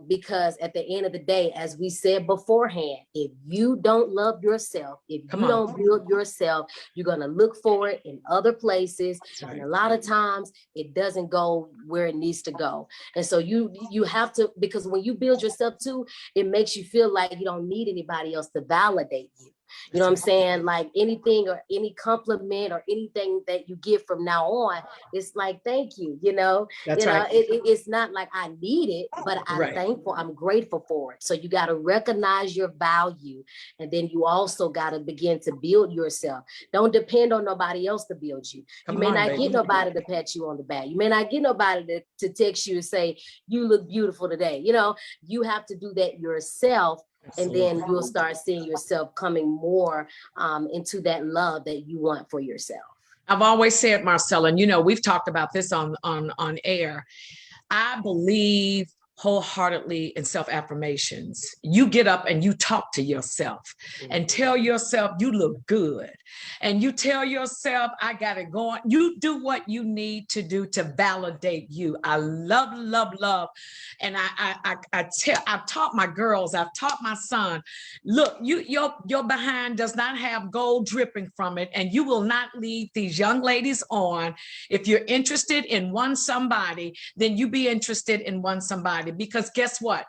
because at the end of the day, as we said beforehand, if you don't love yourself, if you don't build yourself, you're going to look for it in other places. And a lot of times it doesn't go where it needs to go. And so you have to, because when you build yourself too, it makes you feel like you don't need anybody else to validate you. You know what I'm saying? Like anything or any compliment or anything that you get from now on, it's like, thank you. It's not like I need it, but I'm thankful. I'm grateful for it. So you got to recognize your value. And then you also got to begin to build yourself. Don't depend on nobody else to build you. You may not get nobody to pat you on the back. You may not get nobody to text you and say, you look beautiful today. You have to do that yourself. And then you'll start seeing yourself coming more into that love that you want for yourself. I've always said, Marcella, and we've talked about this on air. I believe wholeheartedly in self-affirmations. You get up and you talk to yourself and tell yourself you look good. And you tell yourself, I got it going. You do what you need to do to validate you. I love, love, love. And I've taught my girls, I've taught my son, look, your behind does not have gold dripping from it. And you will not lead these young ladies on. If you're interested in somebody, then you be interested in somebody. Because guess what?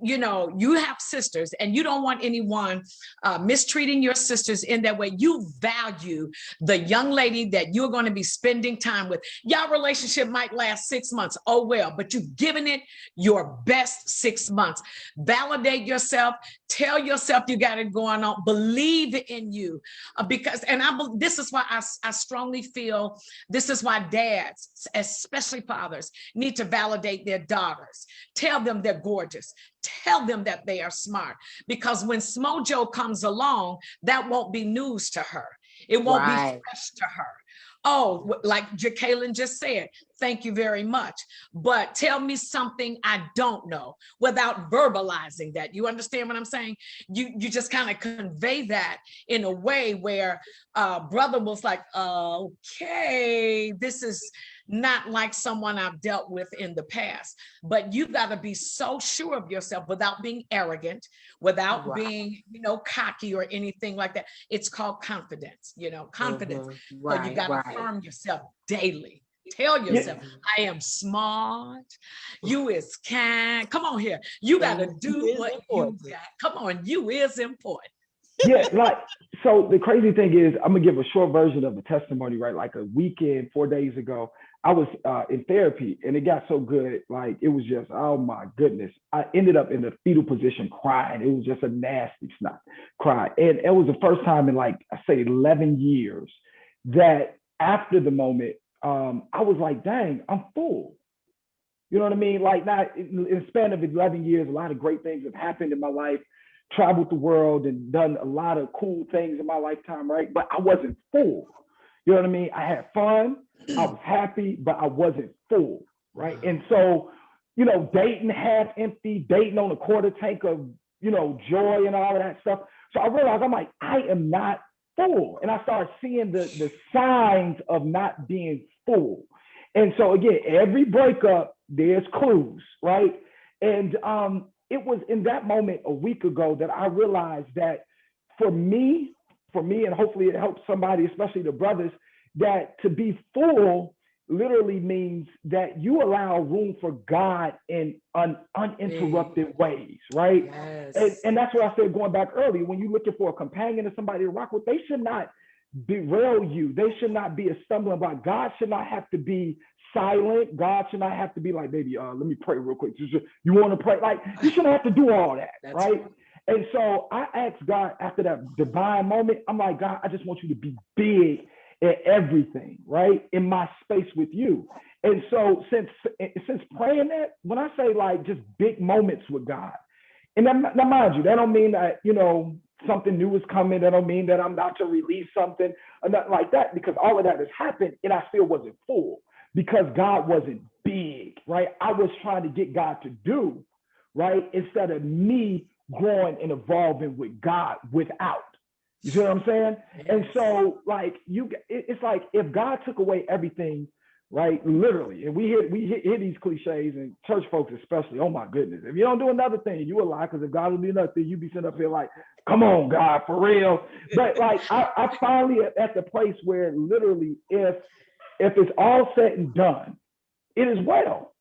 You have sisters and you don't want anyone mistreating your sisters in that way. You value the young lady that you're going to be spending time with. Your relationship might last 6 months. Oh, well, but you've given it your best 6 months. Validate yourself. Tell yourself you got it going on. Believe in you. This is why I strongly feel this is why dads, especially fathers, need to validate their daughters. Tell them they're gorgeous. Tell them that they are smart, because when Smojo comes along, that won't be news to her. It won't be fresh to her. Oh, like Jekalyn just said, thank you very much. But tell me something I don't know without verbalizing that. You understand what I'm saying? You just kind of convey that in a way where brother was like, okay, this is not like someone I've dealt with in the past. But you got to be so sure of yourself without being arrogant, without being, cocky or anything like that. It's called confidence, confidence. So you got to affirm yourself daily. Tell yourself, I am smart. You is kind. Come on here. You got to do what you got. Come on. You is important. Yeah, so the crazy thing is, I'm going to give a short version of the testimony, right? Like a weekend, 4 days ago, I was in therapy, and it got so good. Like, it was just, oh my goodness. I ended up in the fetal position crying. It was just a nasty snot cry. And it was the first time in, like, I say 11 years that after the moment, I was like, dang, I'm full. You know what I mean? Like, not in the span of 11 years, a lot of great things have happened in my life, traveled the world and done a lot of cool things in my lifetime, right? But I wasn't full. You know what I mean? I had fun, I was happy, but I wasn't full, right? And so, dating half empty, dating on a quarter tank of, joy and all of that stuff. So I realized, I'm like, I am not full. And I started seeing the signs of not being full. And so again, every breakup, there's clues, right? And it was in that moment a week ago that I realized that for me, and hopefully it helps somebody, especially the brothers, that to be full literally means that you allow room for God in uninterrupted ways, right? Yes. And that's what I said going back earlier. When you're looking for a companion or somebody to rock with, they should not derail you. They should not be a stumbling block. God should not have to be silent. God should not have to be like, baby, let me pray real quick. You want to pray? Like, you shouldn't have to do all that, right? And so I asked God after that divine moment, I'm like, God, I just want you to be big in everything, right? In my space with you. And so since praying that, when I say like just big moments with God, and now mind you, that don't mean that, something new is coming. That don't mean that I'm about to release something or nothing like that, because all of that has happened and I still wasn't full because God wasn't big, right? I was trying to get God to do, right? Instead of me growing and evolving with God without. You see what I'm saying? Yes. And so like it's like if God took away everything, right? Literally, and we hear these cliches, and church folks especially, oh my goodness, if you don't do another thing, you a lie, because if God will do another thing, you be sitting up here like, come on, God, for real. But like I finally at the place where literally if it's all said and done, it is well.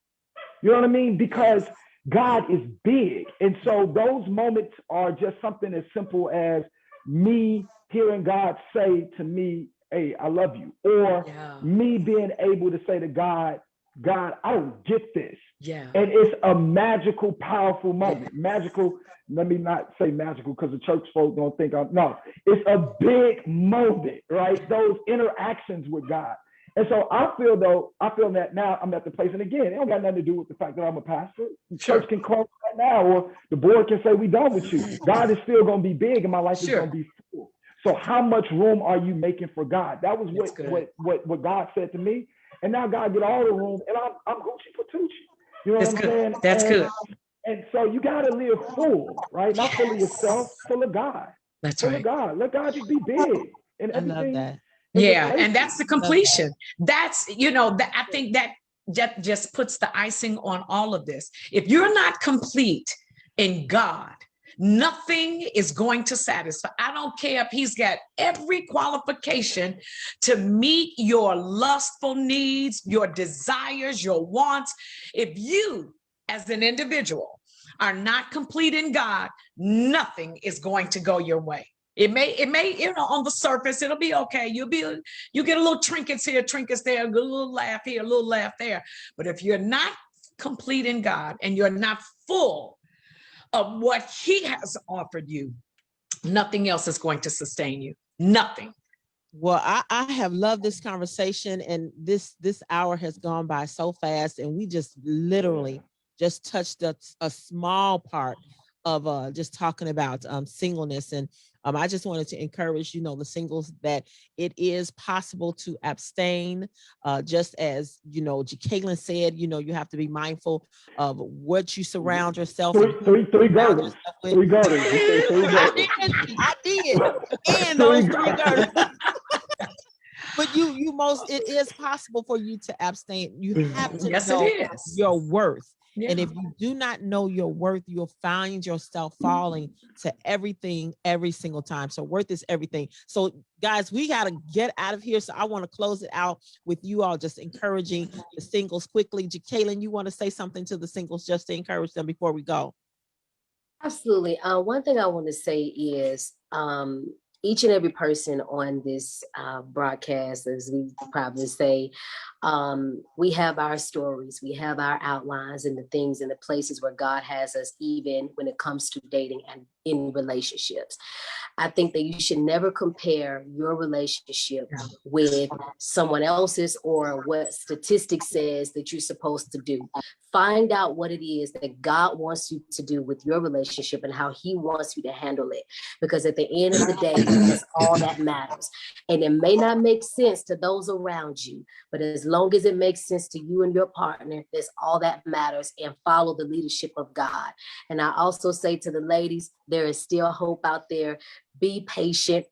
You know what I mean? Because God is big. And so those moments are just something as simple as me hearing God say to me, hey, I love you. Or me being able to say to God, I don't get this. Yeah. And it's a magical, powerful moment. Yes. Magical, let me not say magical because the church folk don't think no, it's a big moment, right? Those interactions with God. And so I feel that now I'm at the place, and again, it don't got nothing to do with the fact that I'm a pastor. The church can close right now, or the board can say we done with you. God is still going to be big, and my life is going to be full. So how much room are you making for God? That was what God said to me. And now God get all the room, and I'm Gucci Patucci. You know what I'm saying? That's good. And so you got to live full, right? Not full of yourself, full of God. That's full right. of God. Let God just be big and everything. I love that. Yeah, and that's the completion. That's, I think that just puts the icing on all of this. If you're not complete in God, nothing is going to satisfy. I don't care if he's got every qualification to meet your lustful needs, your desires, your wants. If you, as an individual, are not complete in God, nothing is going to go your way. It may, on the surface, it'll be okay. You get a little trinkets here, trinkets there, a little laugh here, a little laugh there. But if you're not complete in God and you're not full of what he has offered you, nothing else is going to sustain you. Nothing. Well, I have loved this conversation, and this hour has gone by so fast, and we just literally just touched a small part of just talking about singleness. And I just wanted to encourage, the singles, that it is possible to abstain. Just as, Jekalyn said, you have to be mindful of what you surround yourself with. Three girdles. Three girdles. You said 3 girdles. I did. And those 3 girdles. But it is possible for you to abstain. You have to know your worth. Yeah. And if you do not know your worth, you'll find yourself falling to everything every single time. So worth is everything. So guys, we got to get out of here. So I want to close it out with you all just encouraging the singles quickly. Jekalyn, you want to say something to the singles just to encourage them before we go? Absolutely. One thing I want to say is each and every person on this broadcast, as we probably say, we have our stories, we have our outlines and the things and the places where God has us, even when it comes to dating and in relationships. I think that you should never compare your relationship with someone else's or what statistics says that you're supposed to do. Find out what it is that God wants you to do with your relationship and how he wants you to handle it. Because at the end of the day, that's all that matters. And it may not make sense to those around you, but as long as it makes sense to you and your partner, that's all that matters, and follow the leadership of God. And I also say to the ladies, there is still hope out there. Be patient.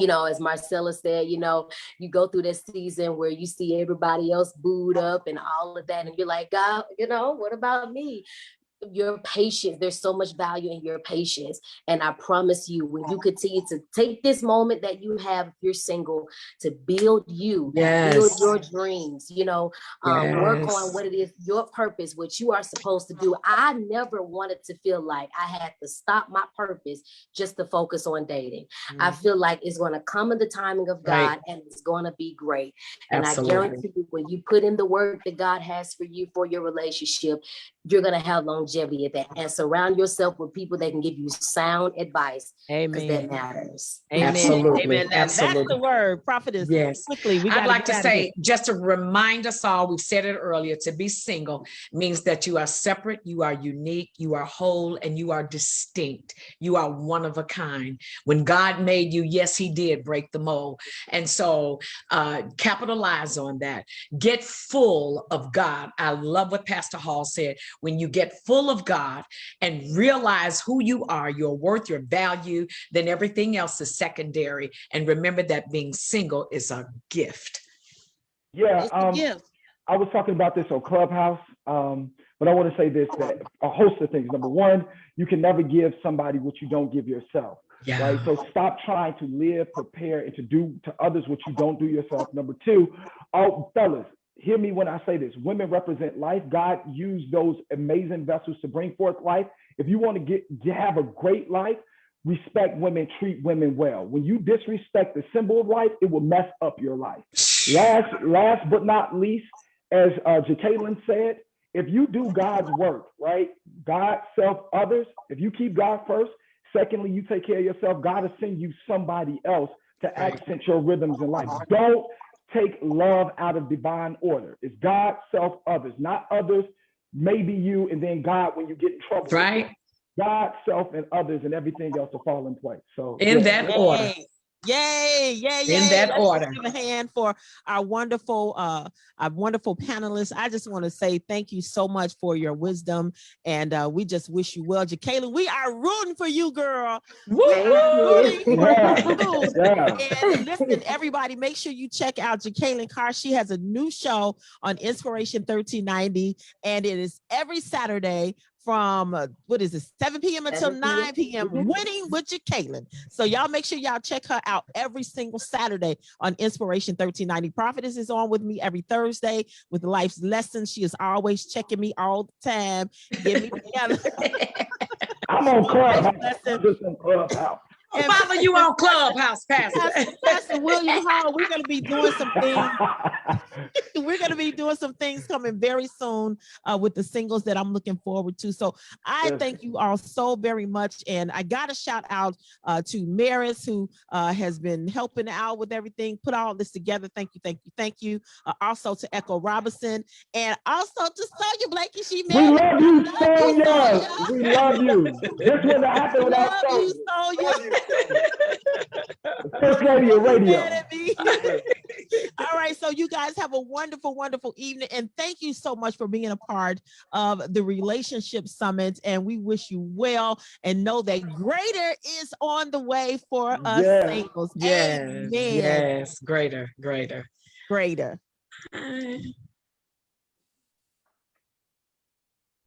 As Marcella said, you go through this season where you see everybody else booed up and all of that. And you're like, God, what about me? Your patience, there's so much value in your patience. And I promise you, when you continue to take this moment that you have, if you're single, to build build your dreams, work on what it is, your purpose, what you are supposed to do. I never wanted to feel like I had to stop my purpose just to focus on dating. I feel like it's going to come in the timing of God, and it's going to be great. And Absolutely. I guarantee you, when you put in the work that God has for you for your relationship, you're going to have longevity at that, and surround yourself with people that can give you sound advice. Amen. That matters. Amen. Absolutely. Amen. Now, Absolutely. That's the word, prophetess. Yes. Quickly, I'd like to say, just to remind us all, we've said it earlier, to be single means that you are separate, you are unique, you are whole, and you are distinct. You are one of a kind. When God made you, yes, he did break the mold. And so capitalize on that. Get full of God. I love what Pastor Hall said. When you get full of God and realize who you are, your worth, your value, then everything else is secondary. And remember that being single is a gift. Yeah, I was talking about this on Clubhouse, but I want to say this, that a host of things. Number one, you can never give somebody what you don't give yourself. Yeah. Right. So stop trying to live, prepare, and to do to others what you don't do yourself. Number two, fellas, hear me when I say this. Women represent life. God used those amazing vessels to bring forth life. If you want to have a great life, respect women, treat women well. When you disrespect the symbol of life, it will mess up your life. Last but not least, as Jekalyn said, if you do God's work, right? God, self, others. If you keep God first, secondly, you take care of yourself. God will send you somebody else to accent your rhythms in life. Don't take love out of divine order. It's God, self, others, not others, maybe you, and then God when you get in trouble. Right. God, self, and others, and everything else will fall in place. So in that order. Yay, yay, yay. In that Let's order. give a hand for our wonderful panelists. I just want to say thank you so much for your wisdom, and we just wish you well. Jekalyn, we are rooting for you, girl. Rooting for you. Yeah. And listen, everybody, make sure you check out Jekalyn Carr. She has a new show on Inspiration 1390, and it is every Saturday from 7 p.m. until 9 p.m. Winning with Jekalyn. So y'all make sure y'all check her out every single Saturday on Inspiration 1390. Prophetess is on with me every Thursday with Life's Lessons. She is always checking me all the time. Get me together. I'm on Clubhouse. I'll follow you on Clubhouse, Pastor. Pastor William Hall, we're going to be doing some things. We're going to be doing some things coming very soon with the singles that I'm looking forward to. So I thank you all so very much. And I got to shout out to Maris, who has been helping out with everything, put all this together. Thank you, thank you, thank you. Also to Echo Robinson, and also to Sonia Blakey. She We made love you, Sonia. We love you. This wouldn't have happened without love you, Sonia. Sonia. First lady of radio. All right, so you guys have a wonderful, wonderful evening, and thank you so much for being a part of the Relationship Summit, and we wish you well, and know that greater is on the way for us singles. Yes, Amen. yes, greater. Greater.